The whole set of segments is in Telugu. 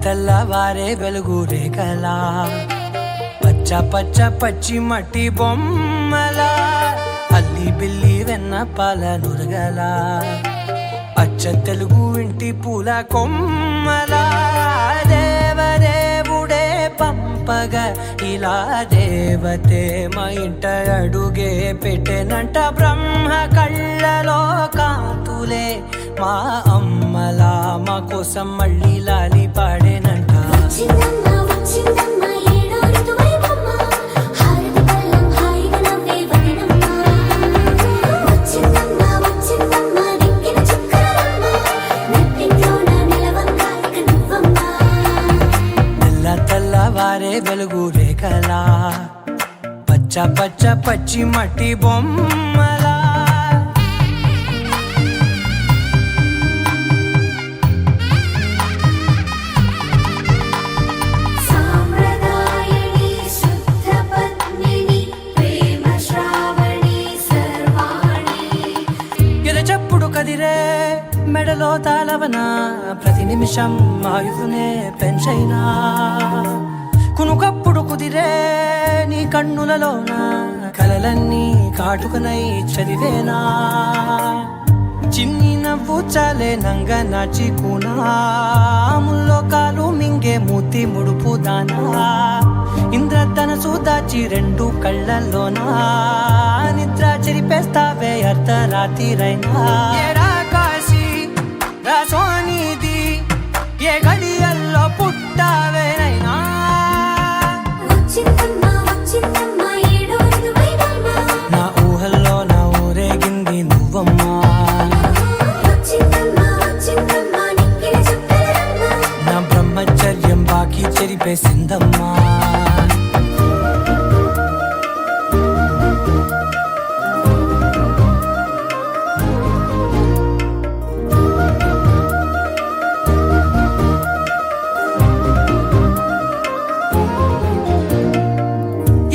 తెల్లవారే వెలుగు రేఖలా పచ్చ పచ్చ పచ్చి మట్టి బొమ్మలా అల్లి బిల్లి వెన్న పాల నురగలా అచ్చ తెలుగు ఇంటి పూల కొమ్మలా దేవదేవుడే పంపగా ఇలా దేవతే మా ఇంట అడుగే పెట్టెనంట బ్రహ్మ కళ్ళలో కాంతులే మా అమ్మలా మా కోసం మళ్ళీ లాలి పాడేనంట తెల్లవారే వెలుగు రేఖలా పచ్చ పచ్చ పచ్చి మట్టి బొమ్మలా ఎదచప్పుడు కదిరే మెడలో తాళవన ప్రతి నిమిషం ఆయుధునే పెంచైనా కునుకప్పుడు కుదిరే నీ కన్నులలోన కలలన్నీ కాటుకనై చదివేనా చిన్ని నవ్వు చాలే నంగ నాచి కూనాముల్లో కాలు మింగే మూతి ముడుపు దానా ఇంద్రధనసు దాచి రెండు కళ్ళల్లోనా నిద్ర చెరిపేస్తావే అర్ధరాత్రిరైనా కాశీ రాసోనిది ఏ గడియల్లో పుట్టావేనైనా నా ఊహల్లో నా ఊరేగింది నువ్వమ్మా నా బ్రహ్మచర్యం బాకీ చెరిపేసిందమ్మా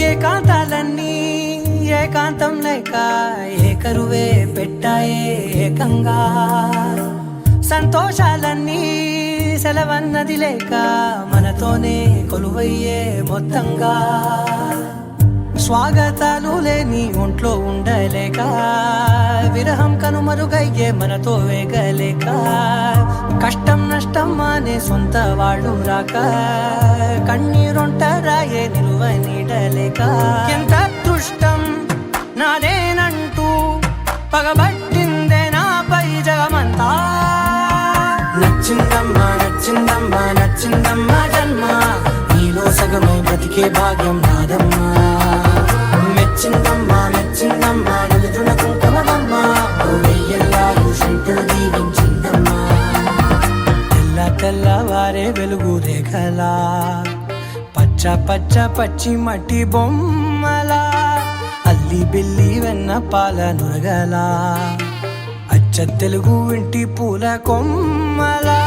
ఏకాంతాలన్నీ ఏకాంతం లేక ఏకరువే పెట్టాయే ఏకంగా సంతోషాలన్నీ సెలవన్నది లేక మనతోనే కొలువయ్యే మొత్తంగా స్వాగతాలు లేని ఒంట్లో ఉండలేక విరహం కనుమరుగయ్యే మనతో వేగలేక కష్టం నష్టం అనే సొంత వాళ్ళు రాక కన్నీరొంటరాయే నిలువ నీడలేక ఎంత అదృష్టం నాదేనంటూ పగబట్టిందే నాపై జగమంతా నచ్చిందమ్మా నచ్చిందమ్మా నచ్చిందమ్మా జన్మ నీలో సగమై బ్రతికే భాగ్యం నాదమ్మా మెచ్చిందమ్మా మెచ్చిందమ్మా నలుదున కుంకుమమ్మా వెయ్యల్లాలు శంకరు దీవించిందమ్మా తెల్లవారే వెలుగు రేఖలా పచ్చ పచ్చ పచ్చి మట్టి బొమ్మలా అల్లి బిల్లి వెన్న పాల నురగలా అచ్చ తెలుగు ఇంటి పూల కొమ్మలా